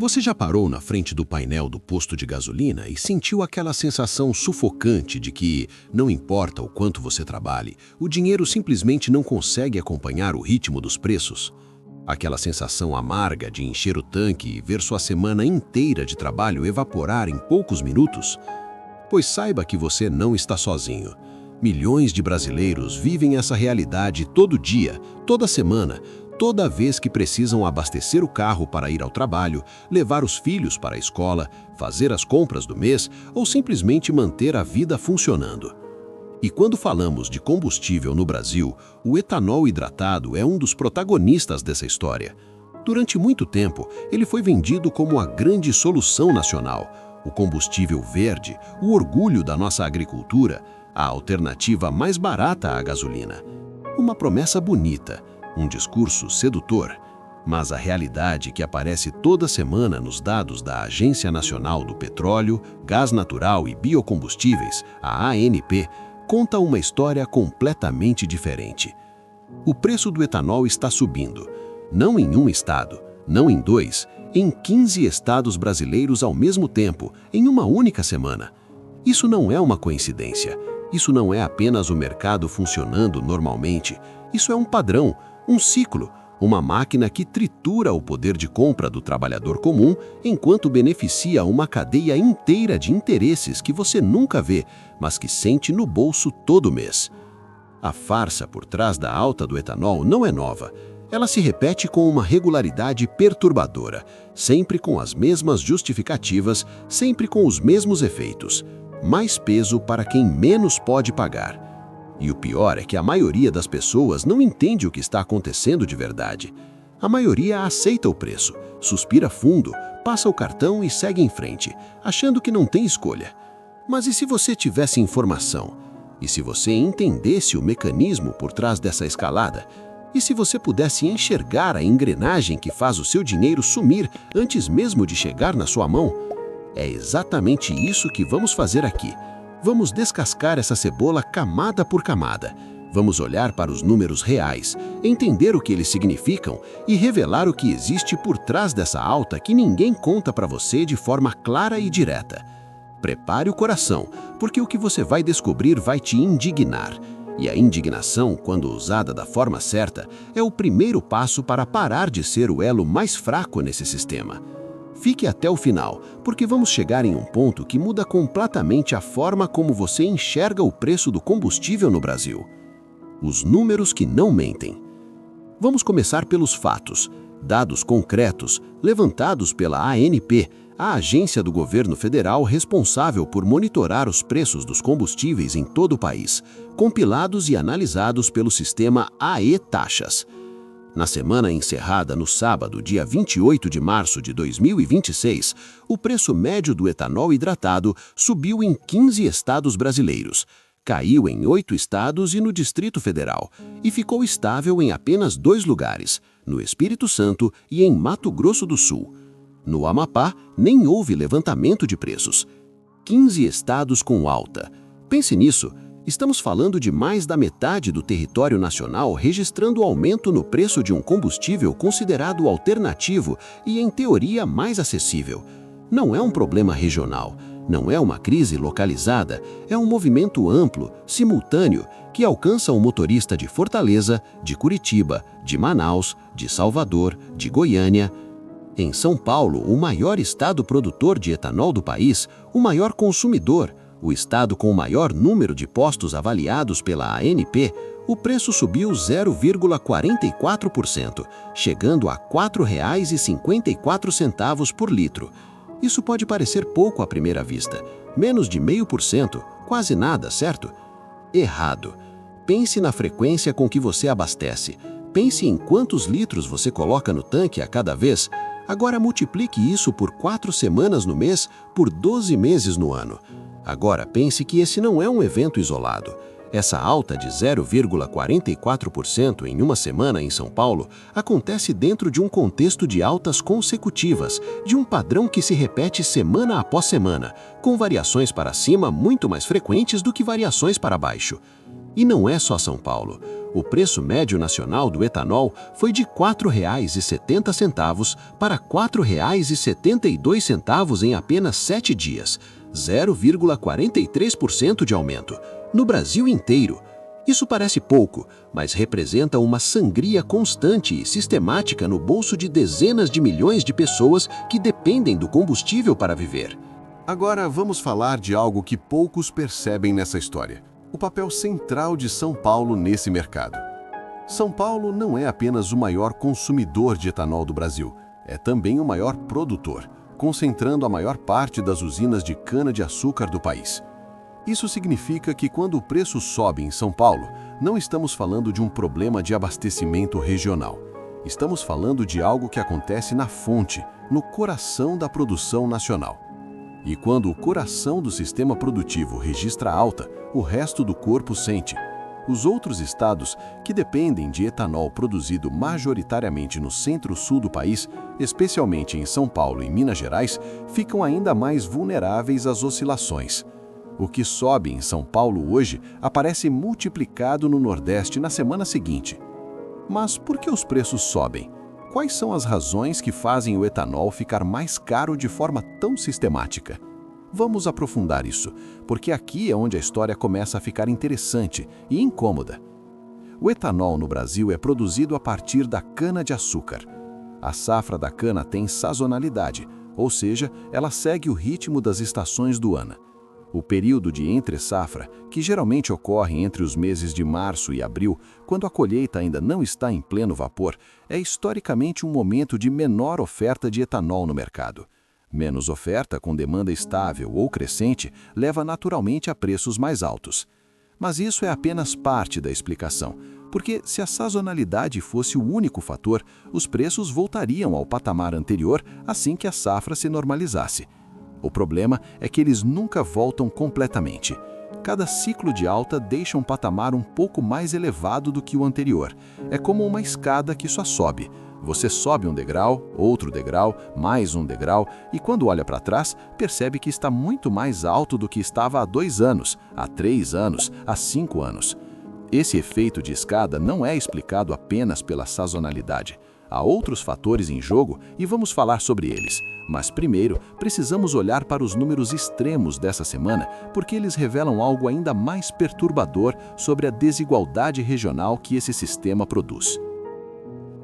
Você já parou na frente do painel do posto de gasolina e sentiu aquela sensação sufocante de que, não importa o quanto você trabalhe, o dinheiro simplesmente não consegue acompanhar o ritmo dos preços? Aquela sensação amarga de encher o tanque e ver sua semana inteira de trabalho evaporar em poucos minutos? Pois saiba que você não está sozinho. Milhões de brasileiros vivem essa realidade todo dia, toda semana, toda vez que precisam abastecer o carro para ir ao trabalho, levar os filhos para a escola, fazer as compras do mês ou simplesmente manter a vida funcionando. E quando falamos de combustível no Brasil, o etanol hidratado é um dos protagonistas dessa história. Durante muito tempo, ele foi vendido como a grande solução nacional, o combustível verde, o orgulho da nossa agricultura, a alternativa mais barata à gasolina. Uma promessa bonita, um discurso sedutor, mas a realidade que aparece toda semana nos dados da Agência Nacional do Petróleo, Gás Natural e Biocombustíveis, a ANP, conta uma história completamente diferente. O preço do etanol está subindo, não em um estado, não em dois, em 15 estados brasileiros ao mesmo tempo, em uma única semana. Isso não é uma coincidência. Isso não é apenas o mercado funcionando normalmente. Isso é um padrão, um ciclo, uma máquina que tritura o poder de compra do trabalhador comum enquanto beneficia uma cadeia inteira de interesses que você nunca vê, mas que sente no bolso todo mês. A farsa por trás da alta do etanol não é nova. Ela se repete com uma regularidade perturbadora, sempre com as mesmas justificativas, sempre com os mesmos efeitos. Mais peso para quem menos pode pagar. E o pior é que a maioria das pessoas não entende o que está acontecendo de verdade. A maioria aceita o preço, suspira fundo, passa o cartão e segue em frente, achando que não tem escolha. Mas e se você tivesse informação? E se você entendesse o mecanismo por trás dessa escalada? E se você pudesse enxergar a engrenagem que faz o seu dinheiro sumir antes mesmo de chegar na sua mão? É exatamente isso que vamos fazer aqui. Vamos descascar essa cebola camada por camada. Vamos olhar para os números reais, entender o que eles significam e revelar o que existe por trás dessa alta que ninguém conta para você de forma clara e direta. Prepare o coração, porque o que você vai descobrir vai te indignar. E a indignação, quando usada da forma certa, é o primeiro passo para parar de ser o elo mais fraco nesse sistema. Fique até o final, porque vamos chegar em um ponto que muda completamente a forma como você enxerga o preço do combustível no Brasil. Os números que não mentem. Vamos começar pelos fatos, dados concretos, levantados pela ANP, a agência do governo federal responsável por monitorar os preços dos combustíveis em todo o país, compilados e analisados pelo sistema AE-Taxas. Na semana encerrada no sábado, dia 28 de março de 2026, o preço médio do etanol hidratado subiu em 15 estados brasileiros, caiu em 8 estados e no Distrito Federal, e ficou estável em apenas 2 lugares, no Espírito Santo e em Mato Grosso do Sul. No Amapá, nem houve levantamento de preços. 15 estados com alta. Pense nisso. Estamos falando de mais da metade do território nacional registrando aumento no preço de um combustível considerado alternativo e, em teoria, mais acessível. Não é um problema regional, não é uma crise localizada, é um movimento amplo, simultâneo, que alcança o motorista de Fortaleza, de Curitiba, de Manaus, de Salvador, de Goiânia. Em São Paulo, o maior estado produtor de etanol do país, o maior consumidor, o estado com o maior número de postos avaliados pela ANP, o preço subiu 0,44%, chegando a R$ 4,54 por litro. Isso pode parecer pouco à primeira vista, menos de 0,5%, quase nada, certo? Errado. Pense na frequência com que você abastece. Pense em quantos litros você coloca no tanque a cada vez. Agora multiplique isso por 4 semanas no mês, por 12 meses no ano. Agora pense que esse não é um evento isolado. Essa alta de 0,44% em uma semana em São Paulo acontece dentro de um contexto de altas consecutivas, de um padrão que se repete semana após semana, com variações para cima muito mais frequentes do que variações para baixo. E não é só São Paulo. O preço médio nacional do etanol foi de R$ 4,70 para R$ 4,72 em apenas 7 dias, 0,43% de aumento, no Brasil inteiro. Isso parece pouco, mas representa uma sangria constante e sistemática no bolso de dezenas de milhões de pessoas que dependem do combustível para viver. Agora vamos falar de algo que poucos percebem nessa história: o papel central de São Paulo nesse mercado. São Paulo não é apenas o maior consumidor de etanol do Brasil, é também o maior produtor, concentrando a maior parte das usinas de cana-de-açúcar do país. Isso significa que quando o preço sobe em São Paulo, não estamos falando de um problema de abastecimento regional. Estamos falando de algo que acontece na fonte, no coração da produção nacional. E quando o coração do sistema produtivo registra alta, o resto do corpo sente. Os outros estados, que dependem de etanol produzido majoritariamente no centro-sul do país, especialmente em São Paulo e Minas Gerais, ficam ainda mais vulneráveis às oscilações. O que sobe em São Paulo hoje aparece multiplicado no Nordeste na semana seguinte. Mas por que os preços sobem? Quais são as razões que fazem o etanol ficar mais caro de forma tão sistemática? Vamos aprofundar isso, porque aqui é onde a história começa a ficar interessante e incômoda. O etanol no Brasil é produzido a partir da cana-de-açúcar. A safra da cana tem sazonalidade, ou seja, ela segue o ritmo das estações do ano. O período de entre-safra, que geralmente ocorre entre os meses de março e abril, quando a colheita ainda não está em pleno vapor, é historicamente um momento de menor oferta de etanol no mercado. Menos oferta com demanda estável ou crescente leva naturalmente a preços mais altos. Mas isso é apenas parte da explicação, porque se a sazonalidade fosse o único fator, os preços voltariam ao patamar anterior assim que a safra se normalizasse. O problema é que eles nunca voltam completamente. Cada ciclo de alta deixa um patamar um pouco mais elevado do que o anterior. É como uma escada que só sobe. Você sobe um degrau, outro degrau, mais um degrau, e quando olha para trás, percebe que está muito mais alto do que estava há 2 anos, há 3 anos, há 5 anos. Esse efeito de escada não é explicado apenas pela sazonalidade. Há outros fatores em jogo e vamos falar sobre eles. Mas primeiro, precisamos olhar para os números extremos dessa semana, porque eles revelam algo ainda mais perturbador sobre a desigualdade regional que esse sistema produz.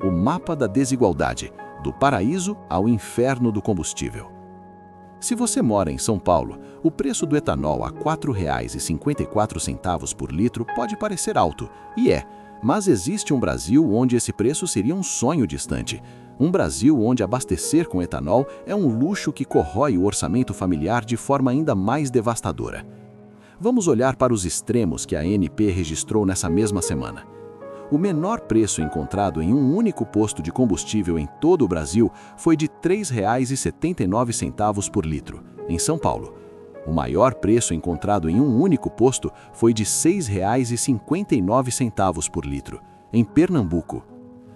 O mapa da desigualdade, do paraíso ao inferno do combustível. Se você mora em São Paulo, o preço do etanol a R$ 4,54 por litro pode parecer alto, e é. Mas existe um Brasil onde esse preço seria um sonho distante. Um Brasil onde abastecer com etanol é um luxo que corrói o orçamento familiar de forma ainda mais devastadora. Vamos olhar para os extremos que a ANP registrou nessa mesma semana. O menor preço encontrado em um único posto de combustível em todo o Brasil foi de R$ 3,79 por litro, em São Paulo. O maior preço encontrado em um único posto foi de R$ 6,59 por litro, em Pernambuco.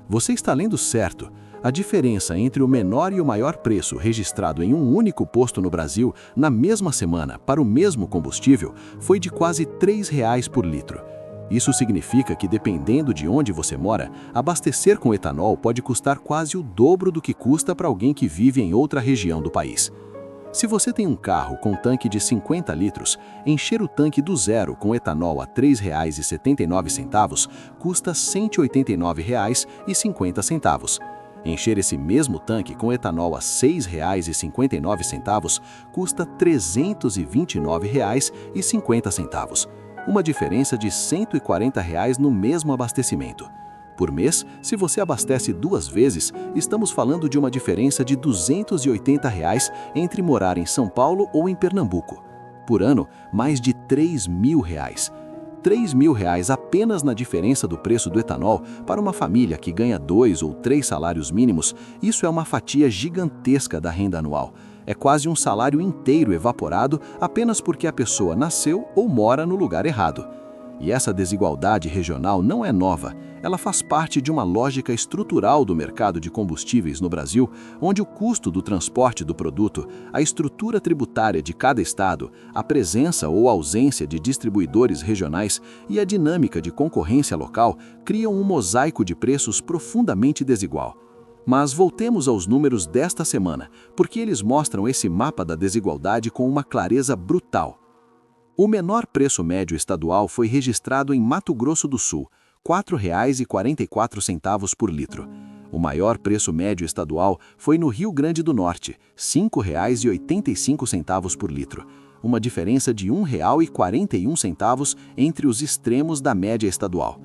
Você está lendo certo. A diferença entre o menor e o maior preço registrado em um único posto no Brasil na mesma semana para o mesmo combustível foi de quase R$ 3 por litro. Isso significa que, dependendo de onde você mora, abastecer com etanol pode custar quase o dobro do que custa para alguém que vive em outra região do país. Se você tem um carro com tanque de 50 litros, encher o tanque do zero com etanol a R$ 3,79 custa R$ 189,50. Encher esse mesmo tanque com etanol a R$ 6,59 custa R$ 329,50, uma diferença de R$ 140 no mesmo abastecimento. Por mês, se você abastece 2 vezes, estamos falando de uma diferença de R$ 280 entre morar em São Paulo ou em Pernambuco. Por ano, mais de R$ 3.000. R$ 3.000 apenas na diferença do preço do etanol para uma família que ganha 2 ou 3 salários mínimos. Isso é uma fatia gigantesca da renda anual. É quase um salário inteiro evaporado apenas porque a pessoa nasceu ou mora no lugar errado. E essa desigualdade regional não é nova, Ela faz parte de uma lógica estrutural do mercado de combustíveis no Brasil, onde o custo do transporte do produto, a estrutura tributária de cada estado, a presença ou ausência de distribuidores regionais e a dinâmica de concorrência local criam um mosaico de preços profundamente desigual. Mas voltemos aos números desta semana, porque eles mostram esse mapa da desigualdade com uma clareza brutal. O menor preço médio estadual foi registrado em Mato Grosso do Sul, R$ 4,44 por litro. O maior preço médio estadual foi no Rio Grande do Norte, R$ 5,85 por litro, uma diferença de R$ 1,41 entre os extremos da média estadual.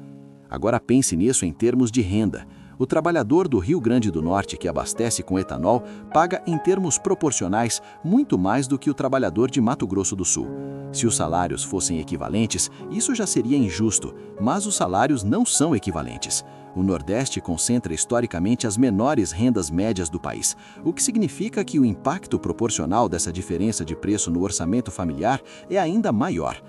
Agora pense nisso em termos de renda. O trabalhador do Rio Grande do Norte que abastece com etanol paga, em termos proporcionais, muito mais do que o trabalhador de Mato Grosso do Sul. Se os salários fossem equivalentes, isso já seria injusto, mas os salários não são equivalentes. O Nordeste concentra historicamente as menores rendas médias do país, o que significa que o impacto proporcional dessa diferença de preço no orçamento familiar é ainda maior.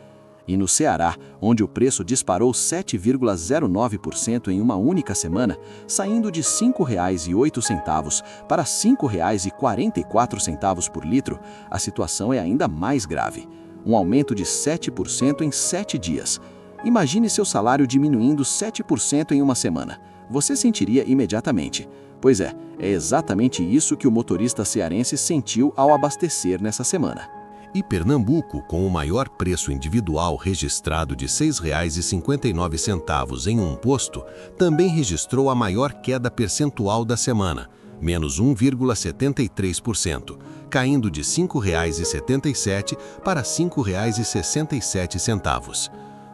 E no Ceará, onde o preço disparou 7,09% em uma única semana, saindo de R$ 5,08 para R$ 5,44 por litro, a situação é ainda mais grave. Um aumento de 7% em 7 dias. Imagine seu salário diminuindo 7% em uma semana. Você sentiria imediatamente. Pois é exatamente isso que o motorista cearense sentiu ao abastecer nessa semana. E Pernambuco, com o maior preço individual registrado de R$ 6,59 em um posto, também registrou a maior queda percentual da semana, menos 1,73%, caindo de R$ 5,77 para R$ 5,67.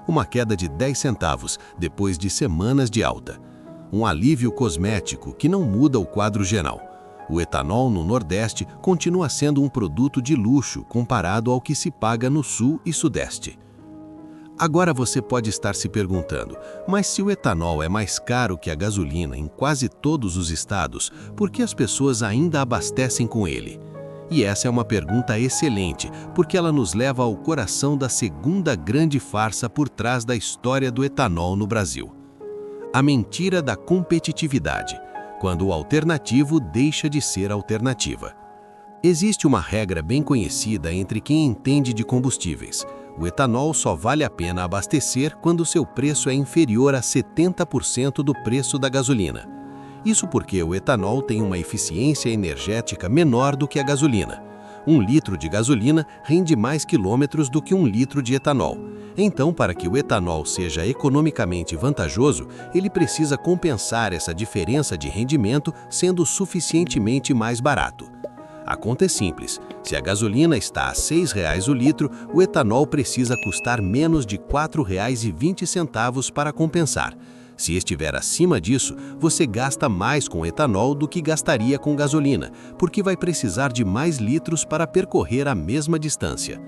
Uma queda de 10 centavos depois de semanas de alta. Um alívio cosmético que não muda o quadro geral. O etanol no Nordeste continua sendo um produto de luxo comparado ao que se paga no Sul e Sudeste. Agora você pode estar se perguntando, mas se o etanol é mais caro que a gasolina em quase todos os estados, por que as pessoas ainda abastecem com ele? E essa é uma pergunta excelente, porque ela nos leva ao coração da segunda grande farsa por trás da história do etanol no Brasil. A mentira da competitividade. Quando o alternativo deixa de ser alternativa. Existe uma regra bem conhecida entre quem entende de combustíveis. O etanol só vale a pena abastecer quando seu preço é inferior a 70% do preço da gasolina. Isso porque o etanol tem uma eficiência energética menor do que a gasolina. 1 litro de gasolina rende mais quilômetros do que 1 litro de etanol. Então, para que o etanol seja economicamente vantajoso, ele precisa compensar essa diferença de rendimento sendo suficientemente mais barato. A conta é simples. Se a gasolina está a R$ 6,00 o litro, o etanol precisa custar menos de R$ 4,20 para compensar. Se estiver acima disso, você gasta mais com etanol do que gastaria com gasolina, porque vai precisar de mais litros para percorrer a mesma distância.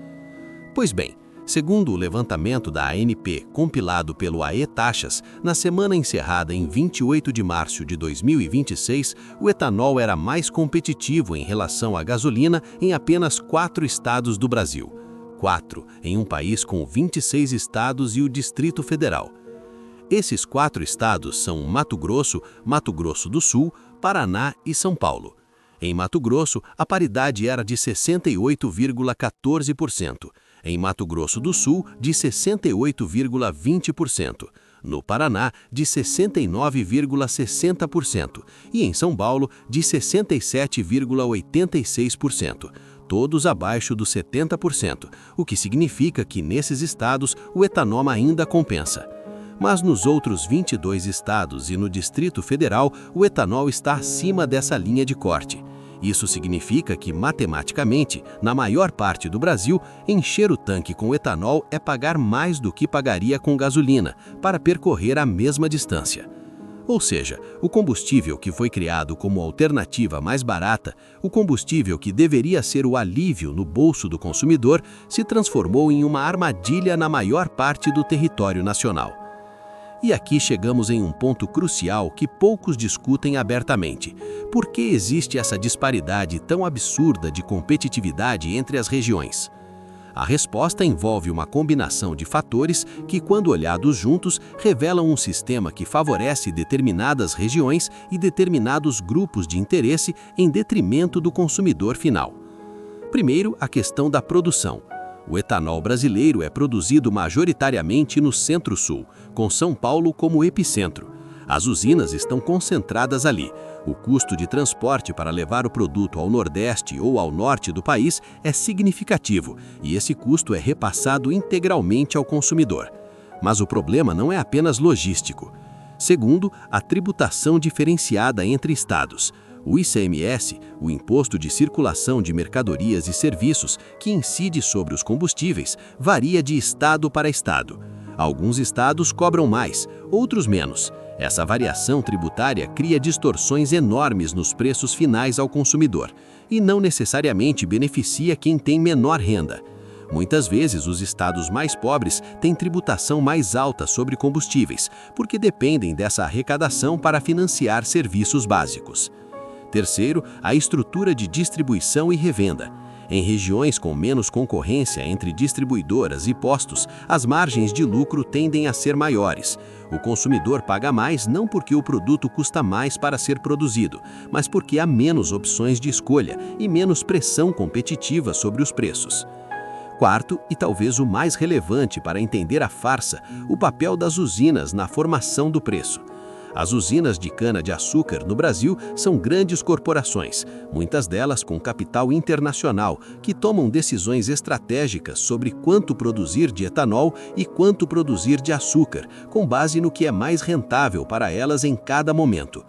Pois bem, segundo o levantamento da ANP compilado pelo AE Taxas, na semana encerrada em 28 de março de 2026, o etanol era mais competitivo em relação à gasolina em apenas 4 estados do Brasil. 4 em um país com 26 estados e o Distrito Federal. Esses 4 estados são Mato Grosso, Mato Grosso do Sul, Paraná e São Paulo. Em Mato Grosso, a paridade era de 68,14%. Em Mato Grosso do Sul, de 68,20%. No Paraná, de 69,60%. E em São Paulo, de 67,86%. Todos abaixo dos 70%, o que significa que nesses estados o etanol ainda compensa. Mas nos outros 22 estados e no Distrito Federal, o etanol está acima dessa linha de corte. Isso significa que, matematicamente, na maior parte do Brasil, encher o tanque com etanol é pagar mais do que pagaria com gasolina, para percorrer a mesma distância. Ou seja, o combustível que foi criado como alternativa mais barata, o combustível que deveria ser o alívio no bolso do consumidor, se transformou em uma armadilha na maior parte do território nacional. E aqui chegamos em um ponto crucial que poucos discutem abertamente. Por que existe essa disparidade tão absurda de competitividade entre as regiões? A resposta envolve uma combinação de fatores que, quando olhados juntos, revelam um sistema que favorece determinadas regiões e determinados grupos de interesse em detrimento do consumidor final. Primeiro, a questão da produção. O etanol brasileiro é produzido majoritariamente no Centro-Sul, com São Paulo como epicentro. As usinas estão concentradas ali. O custo de transporte para levar o produto ao Nordeste ou ao Norte do país é significativo, e esse custo é repassado integralmente ao consumidor. Mas o problema não é apenas logístico. Segundo, a tributação diferenciada entre estados. O ICMS, o Imposto de Circulação de Mercadorias e Serviços, que incide sobre os combustíveis, varia de estado para estado. Alguns estados cobram mais, outros menos. Essa variação tributária cria distorções enormes nos preços finais ao consumidor e não necessariamente beneficia quem tem menor renda. Muitas vezes, os estados mais pobres têm tributação mais alta sobre combustíveis, porque dependem dessa arrecadação para financiar serviços básicos. Terceiro, a estrutura de distribuição e revenda. Em regiões com menos concorrência entre distribuidoras e postos, as margens de lucro tendem a ser maiores. O consumidor paga mais não porque o produto custa mais para ser produzido, mas porque há menos opções de escolha e menos pressão competitiva sobre os preços. Quarto, e talvez o mais relevante para entender a farsa, o papel das usinas na formação do preço. As usinas de cana-de-açúcar no Brasil são grandes corporações, muitas delas com capital internacional, que tomam decisões estratégicas sobre quanto produzir de etanol e quanto produzir de açúcar, com base no que é mais rentável para elas em cada momento.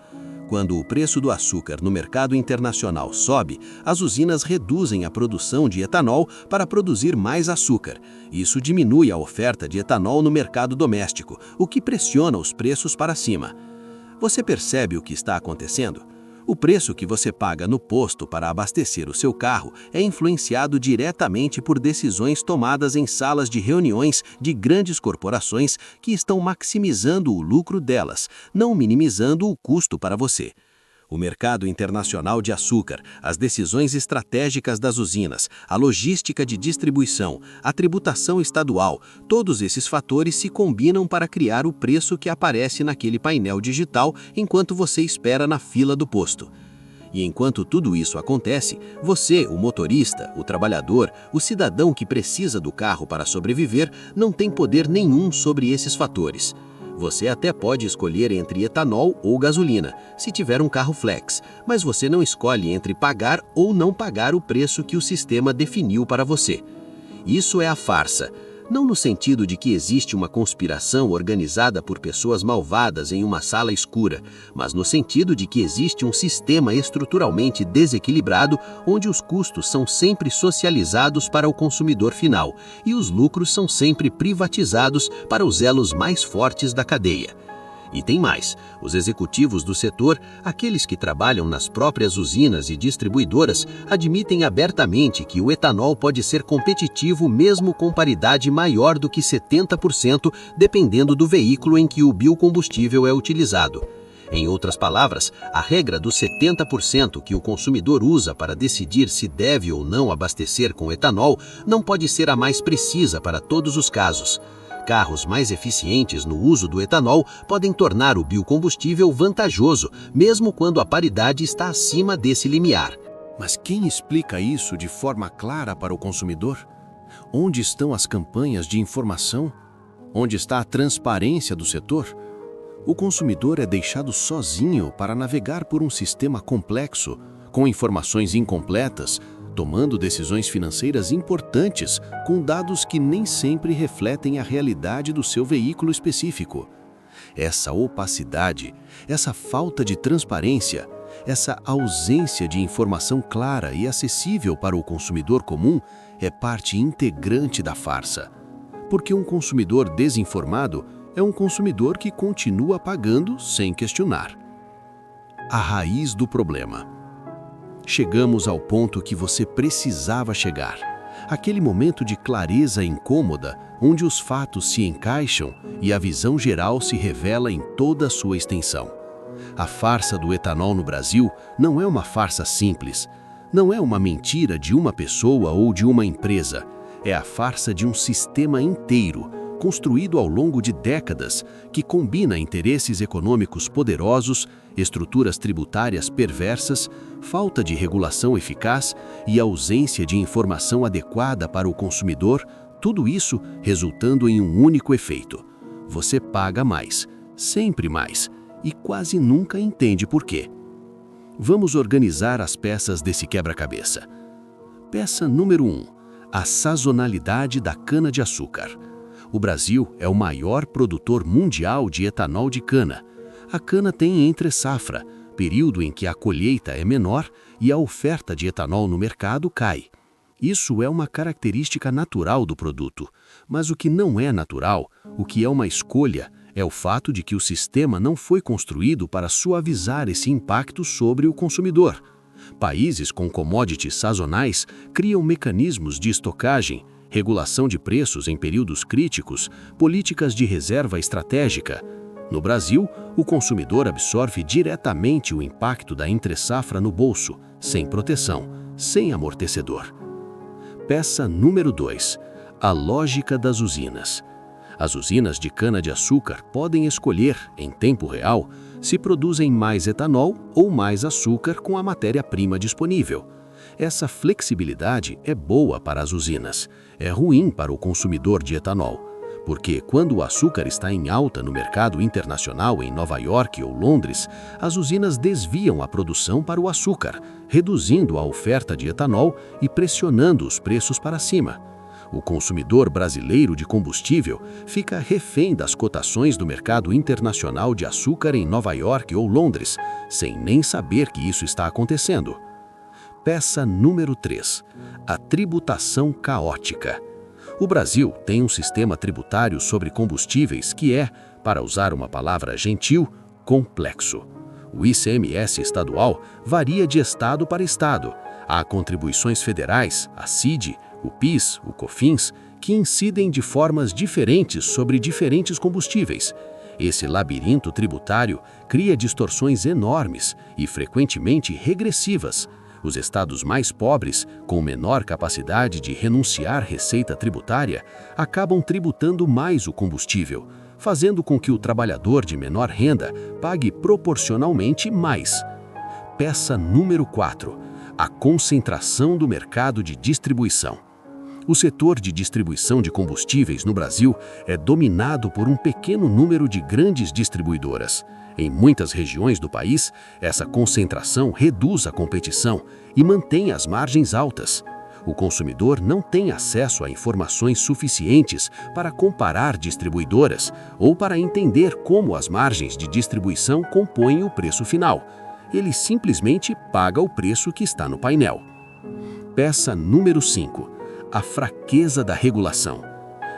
Quando o preço do açúcar no mercado internacional sobe, as usinas reduzem a produção de etanol para produzir mais açúcar. Isso diminui a oferta de etanol no mercado doméstico, o que pressiona os preços para cima. Você percebe o que está acontecendo? O preço que você paga no posto para abastecer o seu carro é influenciado diretamente por decisões tomadas em salas de reuniões de grandes corporações que estão maximizando o lucro delas, não minimizando o custo para você. O mercado internacional de açúcar, as decisões estratégicas das usinas, a logística de distribuição, a tributação estadual, todos esses fatores se combinam para criar o preço que aparece naquele painel digital enquanto você espera na fila do posto. E enquanto tudo isso acontece, você, o motorista, o trabalhador, o cidadão que precisa do carro para sobreviver, não tem poder nenhum sobre esses fatores. Você até pode escolher entre etanol ou gasolina, se tiver um carro flex, mas você não escolhe entre pagar ou não pagar o preço que o sistema definiu para você. Isso é a farsa. Não no sentido de que existe uma conspiração organizada por pessoas malvadas em uma sala escura, mas no sentido de que existe um sistema estruturalmente desequilibrado onde os custos são sempre socializados para o consumidor final e os lucros são sempre privatizados para os elos mais fortes da cadeia. E tem mais, os executivos do setor, aqueles que trabalham nas próprias usinas e distribuidoras, admitem abertamente que o etanol pode ser competitivo mesmo com paridade maior do que 70%, dependendo do veículo em que o biocombustível é utilizado. Em outras palavras, a regra dos 70% que o consumidor usa para decidir se deve ou não abastecer com etanol não pode ser a mais precisa para todos os casos. Carros mais eficientes no uso do etanol podem tornar o biocombustível vantajoso, mesmo quando a paridade está acima desse limiar. Mas quem explica isso de forma clara para o consumidor? Onde estão as campanhas de informação? Onde está a transparência do setor? O consumidor é deixado sozinho para navegar por um sistema complexo, com informações incompletas, tomando decisões financeiras importantes com dados que nem sempre refletem a realidade do seu veículo específico. Essa opacidade, essa falta de transparência, essa ausência de informação clara e acessível para o consumidor comum é parte integrante da farsa. Porque um consumidor desinformado é um consumidor que continua pagando sem questionar. A raiz do problema. Chegamos ao ponto que você precisava chegar. Aquele momento de clareza incômoda, onde os fatos se encaixam e a visão geral se revela em toda a sua extensão. A farsa do etanol no Brasil não é uma farsa simples. Não é uma mentira de uma pessoa ou de uma empresa. é a farsa de um sistema inteiro, construído ao longo de décadas, que combina interesses econômicos poderosos, estruturas tributárias perversas, falta de regulação eficaz e ausência de informação adequada para o consumidor, tudo isso resultando em um único efeito: você paga mais, sempre mais, e quase nunca entende por quê. Vamos organizar as peças desse quebra-cabeça. Peça número 1: a sazonalidade da cana-de-açúcar. O Brasil é o maior produtor mundial de etanol de cana. A cana tem entre-safra, período em que a colheita é menor e a oferta de etanol no mercado cai. Isso é uma característica natural do produto, mas o que não é natural, o que é uma escolha, é o fato de que o sistema não foi construído para suavizar esse impacto sobre o consumidor. Países com commodities sazonais criam mecanismos de estocagem, regulação de preços em períodos críticos, políticas de reserva estratégica. No Brasil, o consumidor absorve diretamente o impacto da entre-safra no bolso, sem proteção, sem amortecedor. Peça número 2: a lógica das usinas. As usinas de cana-de-açúcar podem escolher, em tempo real, se produzem mais etanol ou mais açúcar com a matéria-prima disponível. Essa flexibilidade é boa para as usinas, é ruim para o consumidor de etanol, porque quando o açúcar está em alta no mercado internacional em Nova York ou Londres, as usinas desviam a produção para o açúcar, reduzindo a oferta de etanol e pressionando os preços para cima. O consumidor brasileiro de combustível fica refém das cotações do mercado internacional de açúcar em Nova York ou Londres, sem nem saber que isso está acontecendo. Peça número 3: a tributação caótica. O Brasil tem um sistema tributário sobre combustíveis que é, para usar uma palavra gentil, complexo. O ICMS estadual varia de estado para estado. Há contribuições federais, a CID, o PIS, o COFINS, que incidem de formas diferentes sobre diferentes combustíveis. Esse labirinto tributário cria distorções enormes e frequentemente regressivas. Os estados mais pobres, com menor capacidade de renunciar receita tributária, acabam tributando mais o combustível, fazendo com que o trabalhador de menor renda pague proporcionalmente mais. Peça número 4: a concentração do mercado de distribuição. O setor de distribuição de combustíveis no Brasil é dominado por um pequeno número de grandes distribuidoras. Em muitas regiões do país, essa concentração reduz a competição e mantém as margens altas. O consumidor não tem acesso a informações suficientes para comparar distribuidoras ou para entender como as margens de distribuição compõem o preço final. Ele simplesmente paga o preço que está no painel. Peça número 5: a fraqueza da regulação.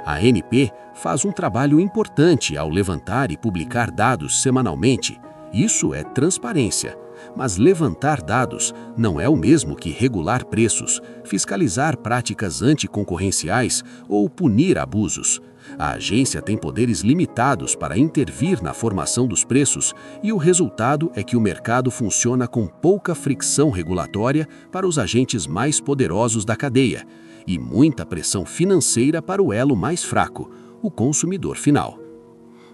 A ANP faz um trabalho importante ao levantar e publicar dados semanalmente. Isso é transparência. Mas levantar dados não é o mesmo que regular preços, fiscalizar práticas anticoncorrenciais ou punir abusos. A agência tem poderes limitados para intervir na formação dos preços e o resultado é que o mercado funciona com pouca fricção regulatória para os agentes mais poderosos da cadeia e muita pressão financeira para o elo mais fraco, o consumidor final.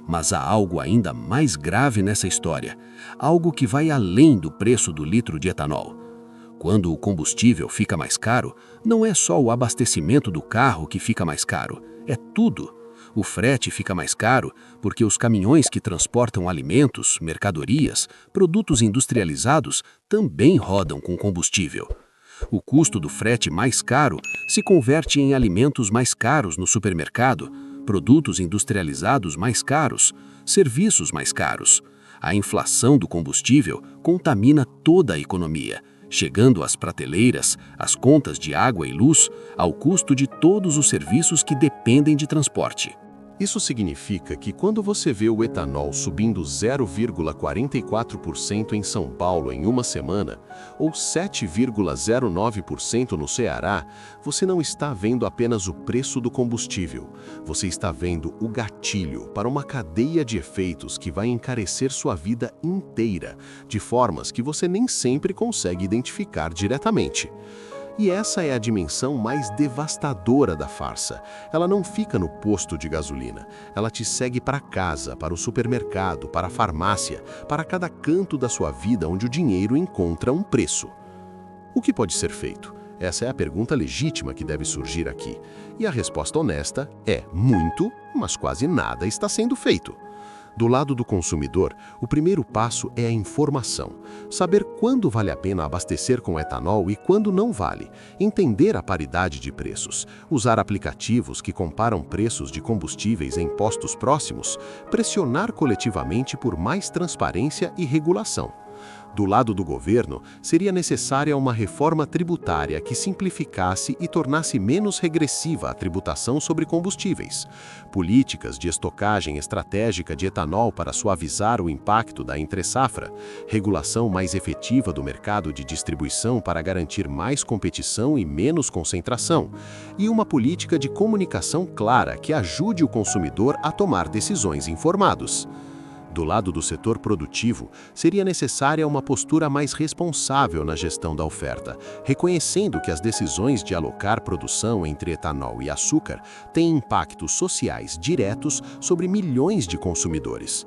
Mas há algo ainda mais grave nessa história, algo que vai além do preço do litro de etanol. Quando o combustível fica mais caro, não é só o abastecimento do carro que fica mais caro, é tudo. O frete fica mais caro porque os caminhões que transportam alimentos, mercadorias, produtos industrializados também rodam com combustível. O custo do frete mais caro se converte em alimentos mais caros no supermercado, produtos industrializados mais caros, serviços mais caros. A inflação do combustível contamina toda a economia, chegando às prateleiras, às contas de água e luz, ao custo de todos os serviços que dependem de transporte. Isso significa que quando você vê o etanol subindo 0,44% em São Paulo em uma semana, ou 7,09% no Ceará, você não está vendo apenas o preço do combustível. Você está vendo o gatilho para uma cadeia de efeitos que vai encarecer sua vida inteira, de formas que você nem sempre consegue identificar diretamente. E essa é a dimensão mais devastadora da farsa. Ela não fica no posto de gasolina. Ela te segue para casa, para o supermercado, para a farmácia, para cada canto da sua vida onde o dinheiro encontra um preço. O que pode ser feito? Essa é a pergunta legítima que deve surgir aqui. E a resposta honesta é muito, mas quase nada está sendo feito. Do lado do consumidor, o primeiro passo é a informação. Saber quando vale a pena abastecer com etanol e quando não vale. Entender a paridade de preços. Usar aplicativos que comparam preços de combustíveis em postos próximos. Pressionar coletivamente por mais transparência e regulação. Do lado do governo, seria necessária uma reforma tributária que simplificasse e tornasse menos regressiva a tributação sobre combustíveis. Políticas de estocagem estratégica de etanol para suavizar o impacto da entre-safra. Regulação mais efetiva do mercado de distribuição para garantir mais competição e menos concentração. E uma política de comunicação clara que ajude o consumidor a tomar decisões informados. Do lado do setor produtivo, seria necessária uma postura mais responsável na gestão da oferta, reconhecendo que as decisões de alocar produção entre etanol e açúcar têm impactos sociais diretos sobre milhões de consumidores.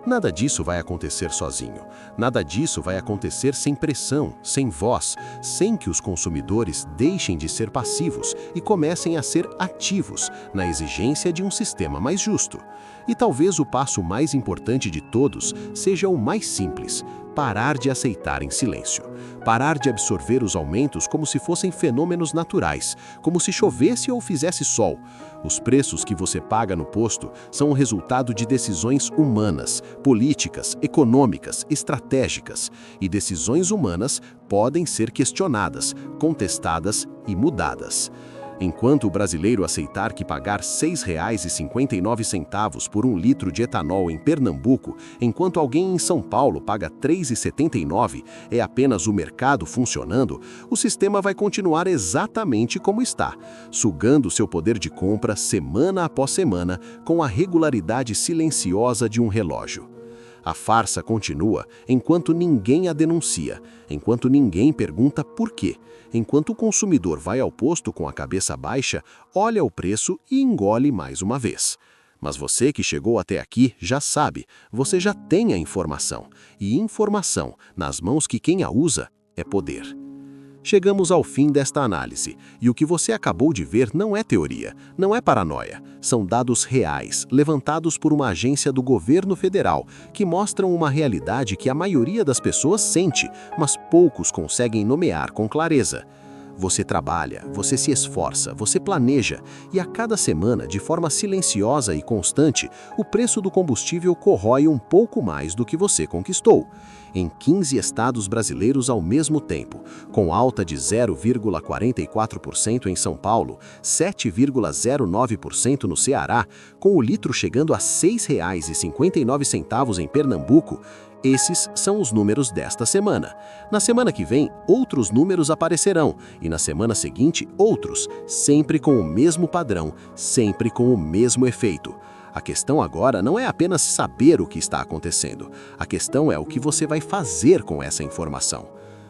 Nada disso vai acontecer sozinho. Nada disso vai acontecer sem pressão, sem voz, sem que os consumidores deixem de ser passivos e comecem a ser ativos na exigência de um sistema mais justo. E talvez o passo mais importante de todos seja o mais simples: parar de aceitar em silêncio. Parar de absorver os aumentos como se fossem fenômenos naturais, como se chovesse ou fizesse sol. Os preços que você paga no posto são o resultado de decisões humanas, políticas, econômicas, estratégicas. E decisões humanas podem ser questionadas, contestadas e mudadas. Enquanto o brasileiro aceitar que pagar R$ 6,59 por 1 litro de etanol em Pernambuco, enquanto alguém em São Paulo paga R$ 3,79, é apenas o mercado funcionando, o sistema vai continuar exatamente como está, sugando seu poder de compra semana após semana com a regularidade silenciosa de um relógio. A farsa continua enquanto ninguém a denuncia, enquanto ninguém pergunta por quê, enquanto o consumidor vai ao posto com a cabeça baixa, olha o preço e engole mais uma vez. Mas você que chegou até aqui já sabe, você já tem a informação. E informação, nas mãos que quem a usa, é poder. Chegamos ao fim desta análise, e o que você acabou de ver não é teoria, não é paranoia. São dados reais, levantados por uma agência do governo federal, que mostram uma realidade que a maioria das pessoas sente, mas poucos conseguem nomear com clareza. Você trabalha, você se esforça, você planeja, e a cada semana, de forma silenciosa e constante, o preço do combustível corrói um pouco mais do que você conquistou. Em 15 estados brasileiros ao mesmo tempo, com alta de 0,44% em São Paulo, 7,09% no Ceará, com o litro chegando a R$ 6,59 em Pernambuco. Esses são os números desta semana. Na semana que vem, outros números aparecerão, e na semana seguinte, outros, sempre com o mesmo padrão, sempre com o mesmo efeito. A questão agora não é apenas saber o que está acontecendo. A questão é o que você vai fazer com essa informação.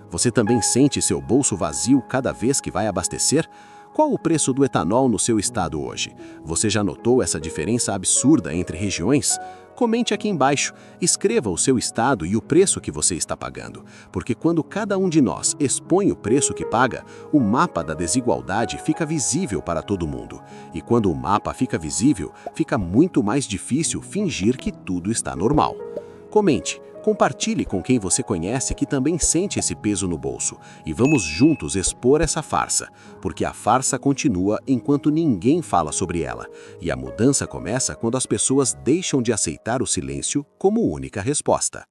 Você também sente seu bolso vazio cada vez que vai abastecer? Qual o preço do etanol no seu estado hoje? Você já notou essa diferença absurda entre regiões? Comente aqui embaixo, escreva o seu estado e o preço que você está pagando, porque quando cada um de nós expõe o preço que paga, o mapa da desigualdade fica visível para todo mundo. E quando o mapa fica visível, fica muito mais difícil fingir que tudo está normal. Comente, compartilhe com quem você conhece que também sente esse peso no bolso, e vamos juntos expor essa farsa, porque a farsa continua enquanto ninguém fala sobre ela, e a mudança começa quando as pessoas deixam de aceitar o silêncio como única resposta.